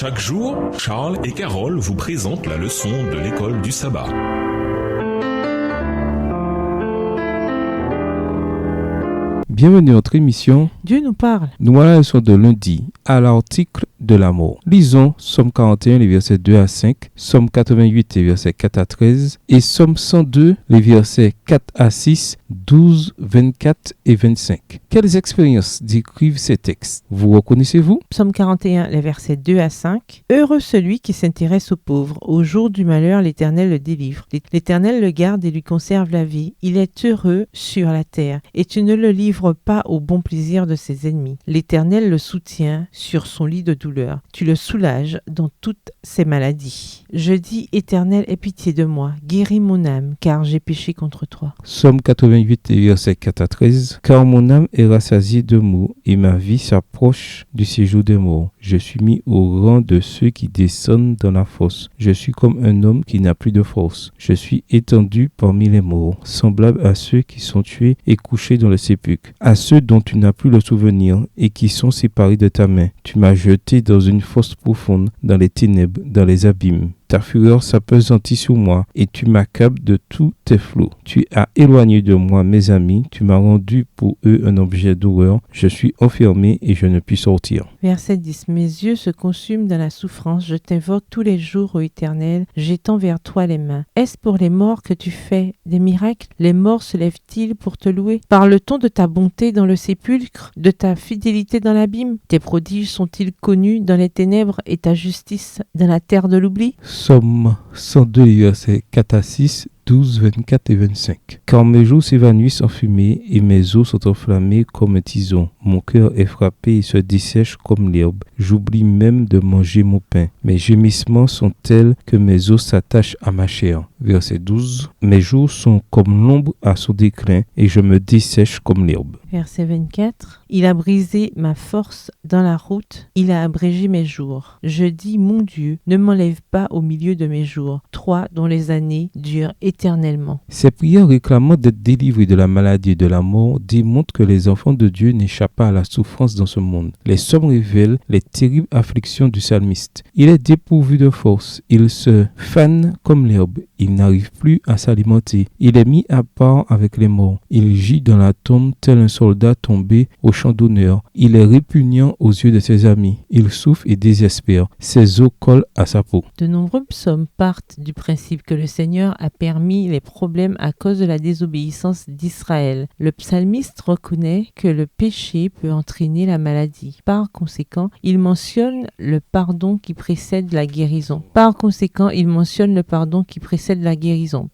Chaque jour, Charles et Carole vous présentent la leçon de l'école du sabbat. Bienvenue à notre émission Dieu nous parle. Nous voilà la leçon de lundi à l'article de l'amour. Lisons Somme 41, les versets 2 à 5, Somme 88, les versets 4 à 13 et Somme 102, les versets 4 à 6, 12, 24 et 25. Quelles expériences décrivent ces textes? Vous reconnaissez-vous? Psaume 41, les versets 2 à 5. Heureux celui qui s'intéresse aux pauvres. Au jour du malheur, l'Éternel le délivre. L'Éternel le garde et lui conserve la vie. Il est heureux sur la terre et tu ne le livres pas au bon plaisir de ses ennemis. L'Éternel le soutient sur son lit de douleur. Tu le soulages dans toutes ses maladies. Je dis, Éternel, aie pitié de moi. Guéris mon âme, car j'ai péché contre toi. Somme 88, versets 4 à 13. Car mon âme est rassasiée de maux et ma vie s'approche du séjour des morts. Je suis mis au rang de ceux qui descendent dans la fosse. Je suis comme un homme qui n'a plus de force. Je suis étendu parmi les morts, semblable à ceux qui sont tués et couchés dans le sépulcre, à ceux dont tu n'as plus le souvenir et qui sont séparés de ta main. Tu m'as jeté dans une fosse profonde, dans les ténèbres, dans les abîmes. Ta fureur s'appesantit sur moi et tu m'accables de tous tes flots. Tu as éloigné de moi mes amis, tu m'as rendu pour eux un objet d'horreur. Je suis enfermé et je ne puis sortir. Verset 10. Mes yeux se consument dans la souffrance. Je t'invoque tous les jours, ô Éternel. J'étends vers toi les mains. Est-ce pour les morts que tu fais des miracles? Les morts se lèvent-ils pour te louer? Parle-t-on de ta bonté dans le sépulcre, de ta fidélité dans l'abîme? Tes prodiges sont-ils connus dans les ténèbres et ta justice dans la terre de l'oubli? Somme 102, versets 4 à 6, 12, 24 et 25. Car mes jours s'évanouissent en fumée et mes os sont enflammés comme un tison. Mon cœur est frappé et se dessèche comme l'herbe. J'oublie même de manger mon pain. Mes gémissements sont tels que mes os s'attachent à ma chair. Verset 12. Mes jours sont comme l'ombre à son déclin et je me dessèche comme l'herbe. Verset 24. Il a brisé ma force dans la route, il a abrégé mes jours. Je dis, mon Dieu, ne m'enlève pas au milieu de mes jours, toi dont les années durent éternellement. Ces prières réclamant d'être délivrés de la maladie et de la mort démontrent que les enfants de Dieu n'échappent pas à la souffrance dans ce monde. Les psaumes révèlent les terribles afflictions du psalmiste. Il est dépourvu de force, il se fane comme l'herbe, il n'arrive plus à s'alimenter. Il est mis à part avec les morts. Il gît dans la tombe tel un soldat tombé au champ d'honneur. Il est répugnant aux yeux de ses amis. Il souffre et désespère. Ses os collent à sa peau. De nombreux psaumes partent du principe que le Seigneur a permis les problèmes à cause de la désobéissance d'Israël. Le psalmiste reconnaît que le péché peut entraîner la maladie. Par conséquent, il mentionne le pardon qui précède la guérison.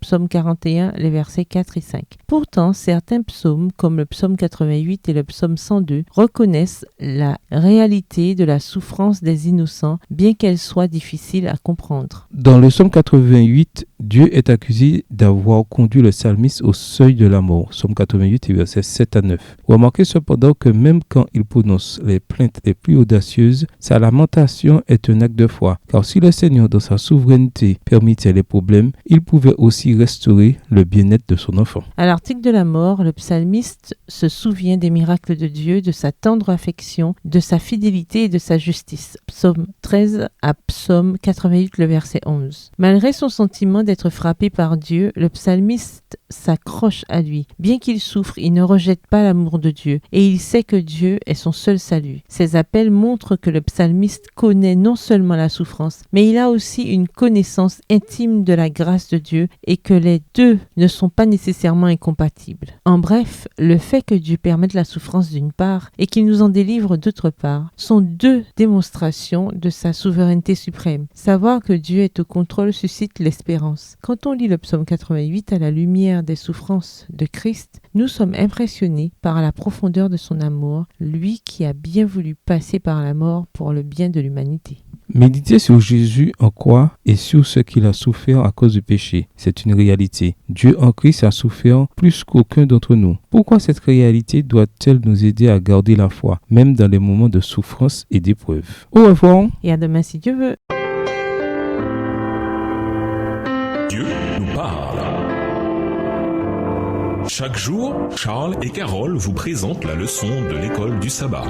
Psaume 41, les versets 4 et 5. Pourtant, certains psaumes, comme le psaume 88 et le psaume 102, reconnaissent la réalité de la souffrance des innocents, bien qu'elle soit difficile à comprendre. Dans le psaume 88, Dieu est accusé d'avoir conduit le psalmiste au seuil de la mort. Psaume 88, versets 7 à 9. Remarquez cependant que même quand il prononce les plaintes les plus audacieuses, sa lamentation est un acte de foi. Car si le Seigneur, dans sa souveraineté, permettait les problèmes, il pouvait aussi restaurer le bien-être de son enfant. À l'article de la mort, le psalmiste se souvient des miracles de Dieu, de sa tendre affection, de sa fidélité et de sa justice. Psaume 13 à Psaume 88, le verset 11. Malgré son sentiment d'être frappé par Dieu, le psalmiste s'accroche à lui. Bien qu'il souffre, il ne rejette pas l'amour de Dieu et il sait que Dieu est son seul salut. Ces appels montrent que le psalmiste connaît non seulement la souffrance, mais il a aussi une connaissance intime de la grâce de Dieu et que les deux ne sont pas nécessairement incompatibles. En bref, le fait que Dieu permette la souffrance d'une part et qu'il nous en délivre d'autre part sont deux démonstrations de sa souveraineté suprême. Savoir que Dieu est au contrôle suscite l'espérance. Quand on lit le psaume 88 à la lumière des souffrances de Christ, nous sommes impressionnés par la profondeur de son amour, lui qui a bien voulu passer par la mort pour le bien de l'humanité. Méditer sur Jésus en croix et sur ce qu'il a souffert à cause du péché, c'est une réalité. Dieu en Christ a souffert plus qu'aucun d'entre nous. Pourquoi cette réalité doit-elle nous aider à garder la foi, même dans les moments de souffrance et d'épreuve? Au revoir. Et à demain si Dieu veut. Dieu nous parle. Chaque jour, Charles et Carole vous présentent la leçon de l'école du sabbat.